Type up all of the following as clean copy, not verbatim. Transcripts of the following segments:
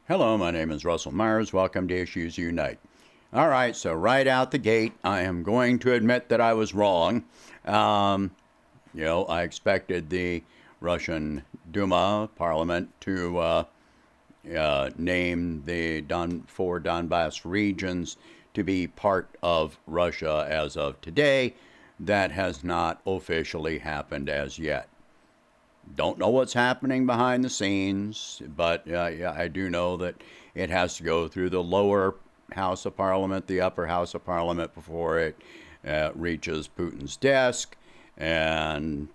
Hello, my name is Russell Myers. Welcome to Issues Unite. All right, so right out the gate, I am going to admit that I was wrong. I expected the Russian Duma parliament to name the four Donbass regions to be part of Russia as of today. That has not officially happened as yet. Don't know what's happening behind the scenes, but I do know that it has to go through the lower House of Parliament, the upper House of Parliament before it reaches Putin's desk. And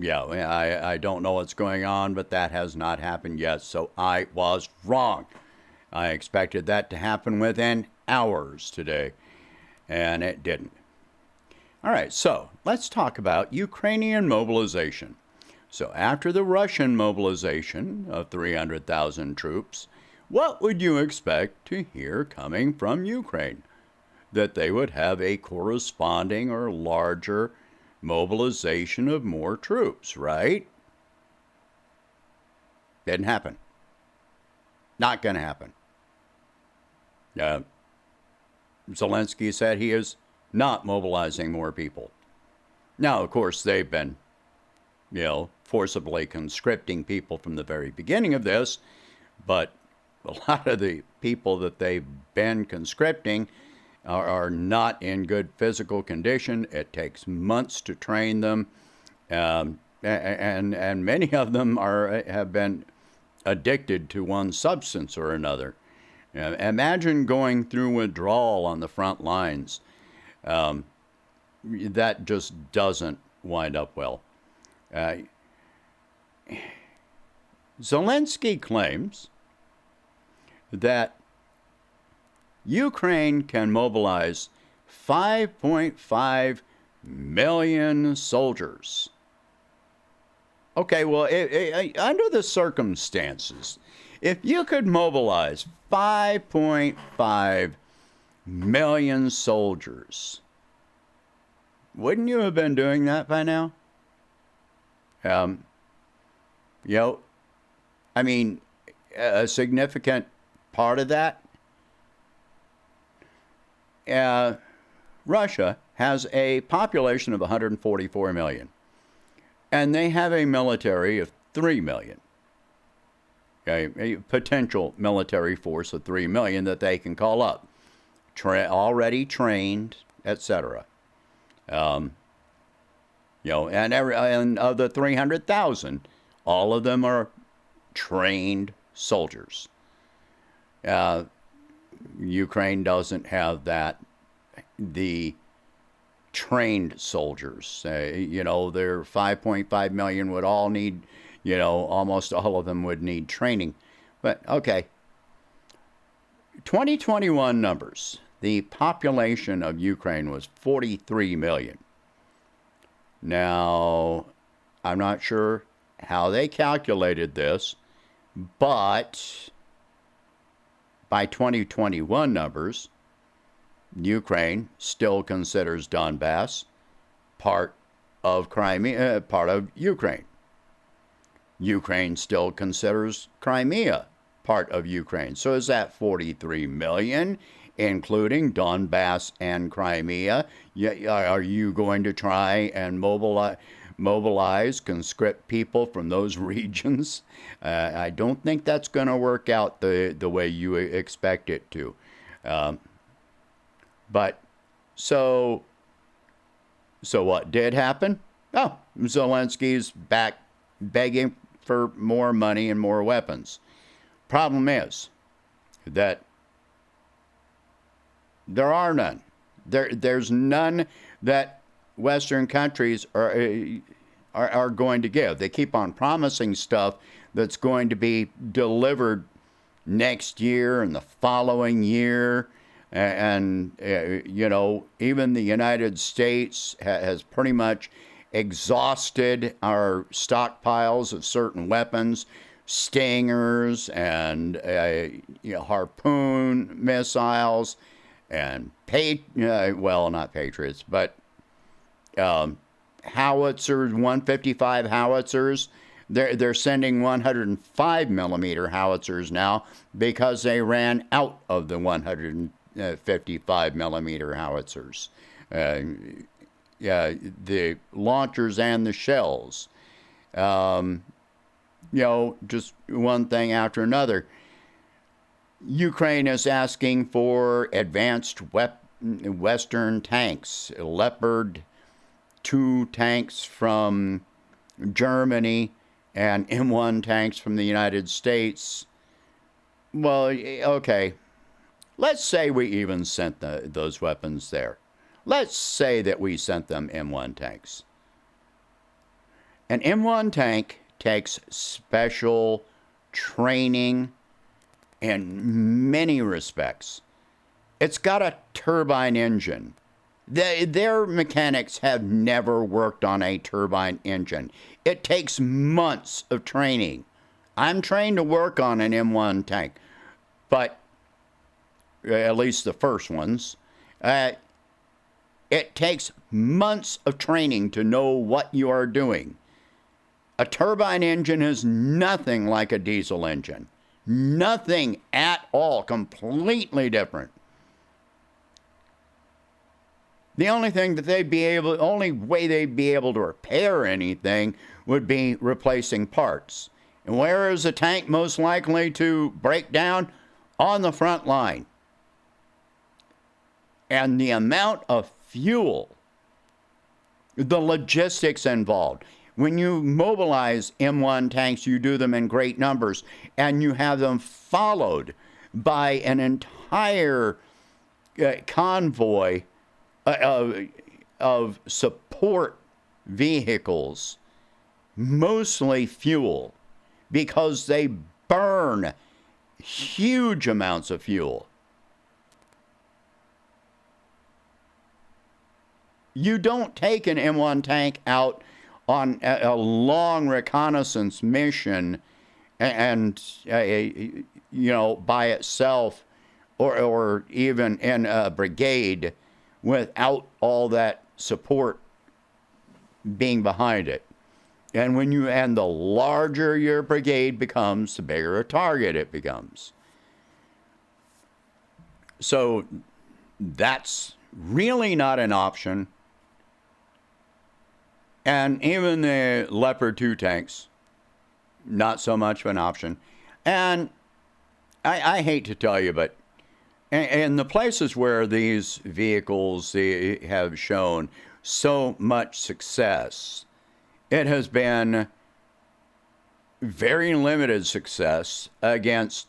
I don't know what's going on, but that has not happened yet. So I was wrong. I expected that to happen within hours today, and it didn't. All right, so let's talk about Ukrainian mobilization. So after the Russian mobilization of 300,000 troops, what would you expect to hear coming from Ukraine? That they would have a corresponding or larger mobilization of more troops, right? Didn't happen. Not going to happen. Zelensky said he is not mobilizing more people. Now, of course, they've been forcibly conscripting people from the very beginning of this, but a lot of the people that they've been conscripting are not in good physical condition. It takes months to train them, and many of them have been addicted to one substance or another. Imagine going through withdrawal on the front lines. That just doesn't wind up well. Zelensky claims that Ukraine can mobilize 5.5 million soldiers. Okay, well, under the circumstances, if you could mobilize 5.5 million soldiers, wouldn't you have been doing that by now? A significant part of that, Russia has a population of 144 million, and they have a military of 3 million. A potential military force of 3 million that they can call up, already trained, etc. And of the 300,000, all of them are trained soldiers. Ukraine doesn't have that. The trained soldiers, their 5.5 million would all need, almost all of them would need training. But okay, 2021 numbers. The population of Ukraine was 43 million. Now, I'm not sure how they calculated this, but by 2021 numbers, Ukraine still considers Donbass part of Crimea, part of Ukraine. Ukraine still considers Crimea part of Ukraine. So is that 43 million, including Donbass and Crimea? Are you going to try and mobilize, conscript people from those regions? I don't think that's going to work out the way you expect it to. But so what did happen? Oh, Zelensky's back begging for more money and more weapons. Problem is that there are none. There's none that Western countries are going to give. They keep on promising stuff that's going to be delivered next year and the following year. And even the United States has pretty much exhausted our stockpiles of certain weapons, Stingers and Harpoon missiles, and not Patriots, but howitzers, 155 howitzers They're sending 105 millimeter howitzers now because they ran out of the 155 millimeter howitzers. Yeah, the launchers and the shells. Just one thing after another. Ukraine is asking for advanced Western tanks, Leopard 2 tanks from Germany and M1 tanks from the United States. Well, okay, let's say we even sent those weapons there. Let's say that we sent them M1 tanks. An M1 tank takes special training in many respects. It's got a turbine engine. Their mechanics have never worked on a turbine engine. It takes months of training. I'm trained to work on an M1 tank, but at least the first ones. It takes months of training to know what you are doing. A turbine engine is nothing like a diesel engine. Nothing at all. Completely different. The only way they'd be able to repair anything would be replacing parts. And where is a tank most likely to break down? On the front line. And the amount of fuel, the logistics involved. When you mobilize M1 tanks, you do them in great numbers, and you have them followed by an entire convoy of support vehicles, mostly fuel, because they burn huge amounts of fuel. You don't take an M1 tank out on a long reconnaissance mission and by itself or even in a brigade without all that support being behind it. And the larger your brigade becomes, the bigger a target it becomes. So that's really not an option. And even the Leopard 2 tanks, not so much of an option. And I hate to tell you, but in the places where these vehicles have shown so much success, it has been very limited success against,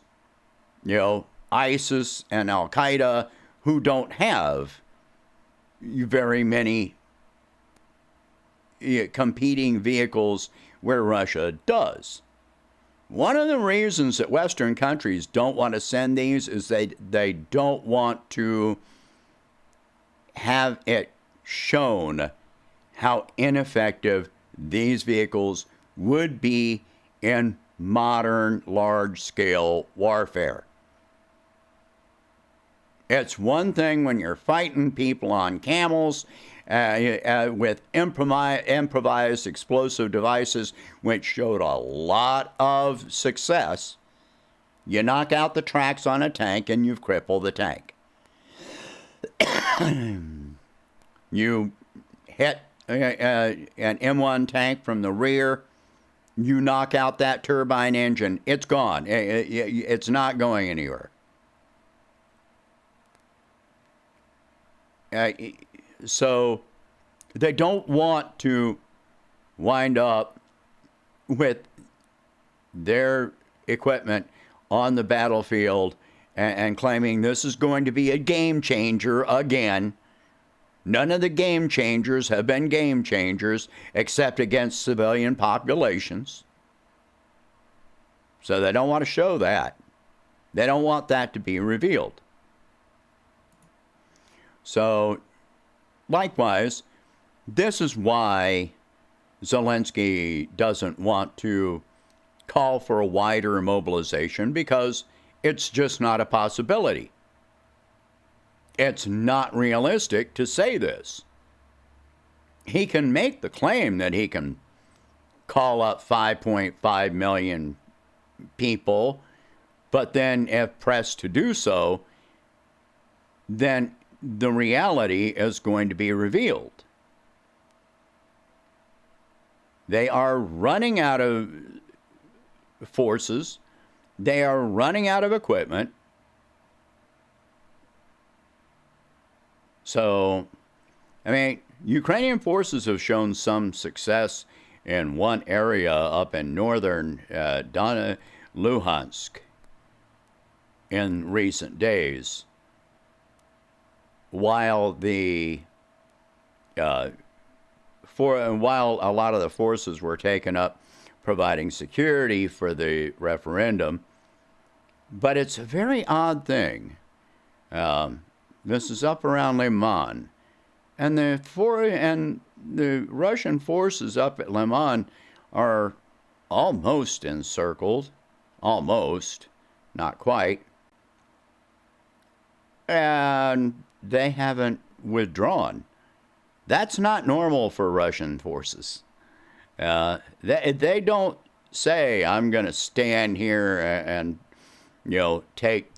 ISIS and Al-Qaeda, who don't have very many competing vehicles where Russia does. One of the reasons that Western countries don't want to send these is they don't want to have it shown how ineffective these vehicles would be in modern large-scale warfare. It's one thing when you're fighting people on camels with improvised explosive devices, which showed a lot of success. You knock out the tracks on a tank and you've crippled the tank. You hit an M1 tank from the rear, you knock out that turbine engine, it's gone. It's not going anywhere. So they don't want to wind up with their equipment on the battlefield and claiming this is going to be a game changer again. None of the game changers have been game changers except against civilian populations. So they don't want to show that. They don't want that to be revealed. So, likewise, this is why Zelensky doesn't want to call for a wider mobilization, because it's just not a possibility. It's not realistic to say this. He can make the claim that he can call up 5.5 million people, but then if pressed to do so, then the reality is going to be revealed. They are running out of forces. They are running out of equipment. So, I mean, Ukrainian forces have shown some success in one area up in northern Luhansk in recent days, while while a lot of the forces were taken up providing security for the referendum. But it's a very odd thing. This is up around Liman, and the Russian forces up at Liman are almost encircled, almost, not quite, and they haven't withdrawn. That's not normal for Russian forces. They don't say, I'm going to stand here and take,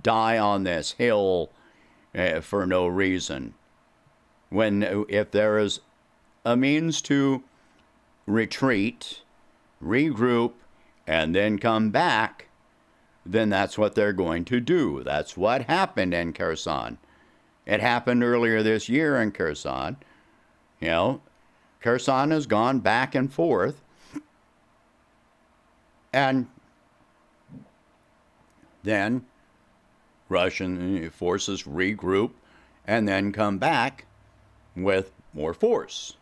die on this hill for no reason. If there is a means to retreat, regroup, and then come back, then that's what they're going to do. That's what happened in Kherson. It happened earlier this year in Kherson. Kherson has gone back and forth. And then Russian forces regroup and then come back with more force.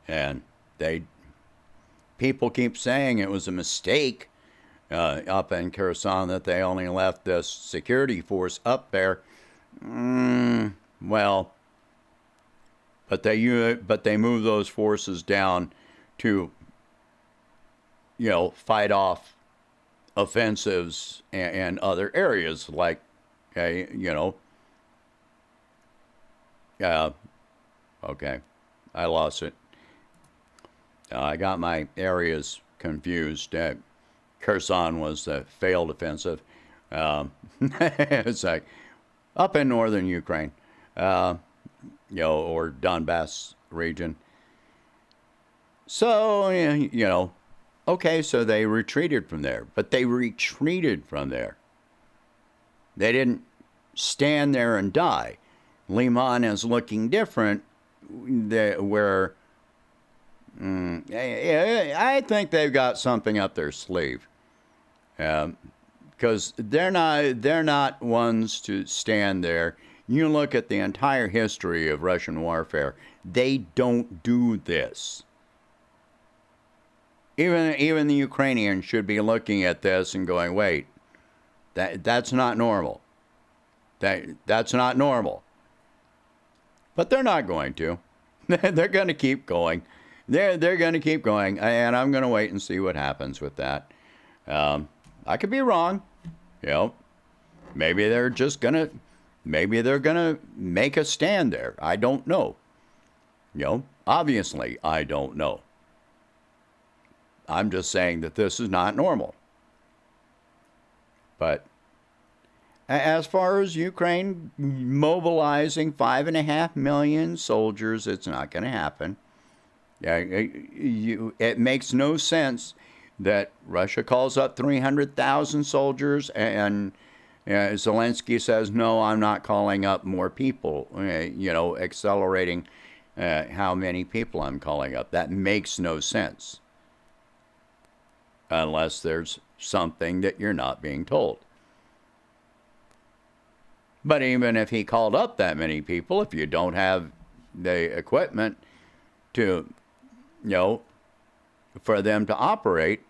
And people keep saying it was a mistake up in Kherson that they only left this security force up there. Well, but they move those forces down to fight off offensives and other areas like okay, I lost it. I got my areas confused. Kherson was the failed offensive. It's like up in northern Ukraine, or Donbass region. So, okay, so they retreated from there. But they retreated from there. They didn't stand there and die. Liman is looking different, where I think they've got something up their sleeve. Because they're not ones to stand there. You look at the entire history of Russian warfare. They don't do this. Even the Ukrainians should be looking at this and going, wait, that's not normal. That's not normal. But they're not going to. They're going to keep going. They're going to keep going, and I'm going to wait and see what happens with that. I could be wrong. Maybe they're gonna make a stand there. I don't know. Obviously I don't know. I'm just saying that this is not normal. But as far as Ukraine mobilizing 5.5 million soldiers, it's not going to happen. It makes no sense that Russia calls up 300,000 soldiers and Zelensky says, no, I'm not calling up more people, accelerating how many people I'm calling up. That makes no sense. Unless there's something that you're not being told. But even if he called up that many people, if you don't have the equipment to, for them to operate,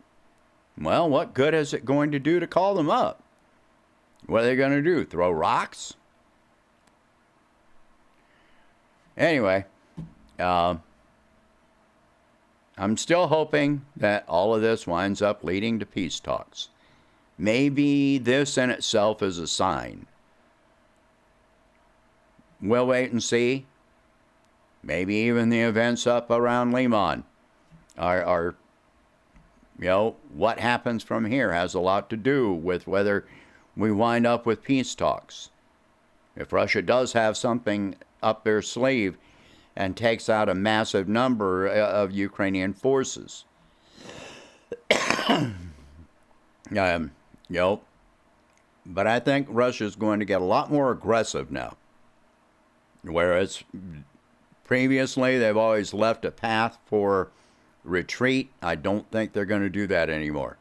well, what good is it going to do to call them up? What are they going to do? Throw rocks? Anyway, I'm still hoping that all of this winds up leading to peace talks. Maybe this in itself is a sign. We'll wait and see. maybe even the events up around Liman are what happens from here has a lot to do with whether we wind up with peace talks. If Russia does have something up their sleeve and takes out a massive number of Ukrainian forces, but I think Russia's going to get a lot more aggressive now. Whereas previously they've always left a path for retreat, I don't think they're going to do that anymore.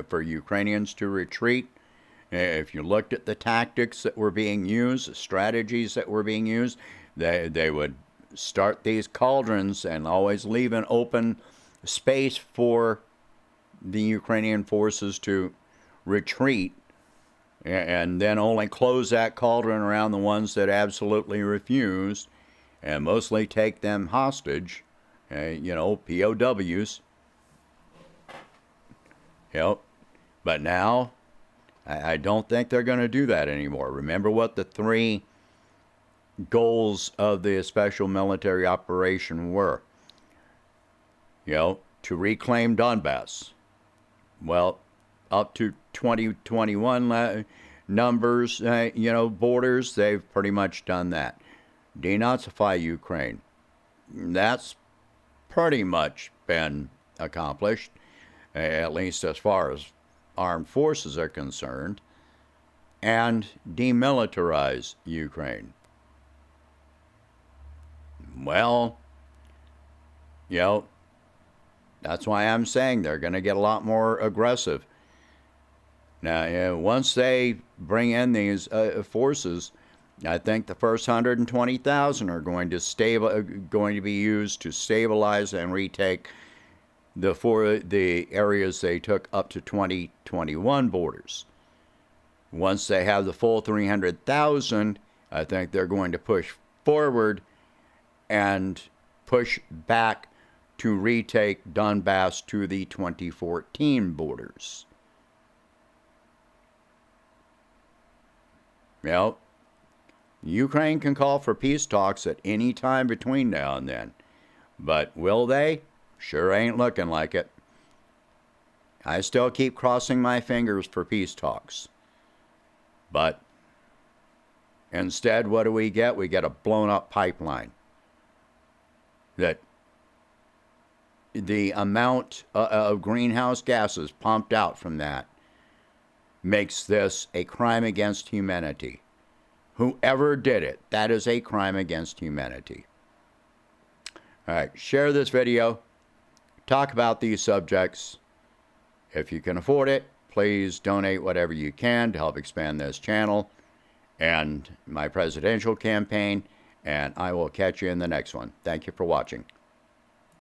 For Ukrainians to retreat, if you looked at the tactics that were being used, the strategies that were being used, they would start these cauldrons and always leave an open space for the Ukrainian forces to retreat, and then only close that cauldron around the ones that absolutely refused, and mostly take them hostage, POWs. But now, I don't think they're going to do that anymore. Remember what the three goals of the special military operation were. To reclaim Donbass. Well, up to 2021 numbers, borders, they've pretty much done that. Denazify Ukraine. That's pretty much been accomplished, at least as far as armed forces are concerned, and demilitarize Ukraine. Well, that's why I'm saying they're going to get a lot more aggressive. Now, once they bring in these forces, I think the first 120,000 are going to be used to stabilize and retake the areas they took up to 2021 borders. Once they have the full 300,000, I think they're going to push forward and push back to retake Donbass to the 2014 borders. Ukraine can call for peace talks at any time between now and then. But will they? Sure ain't looking like it. I still keep crossing my fingers for peace talks. But instead, what do we get? We get a blown up pipeline. That the amount of greenhouse gases pumped out from that makes this a crime against humanity. Whoever did it, that is a crime against humanity. All right, share this video. Talk about these subjects. If you can afford it, please donate whatever you can to help expand this channel and my presidential campaign, and I will catch you in the next one. Thank you for watching.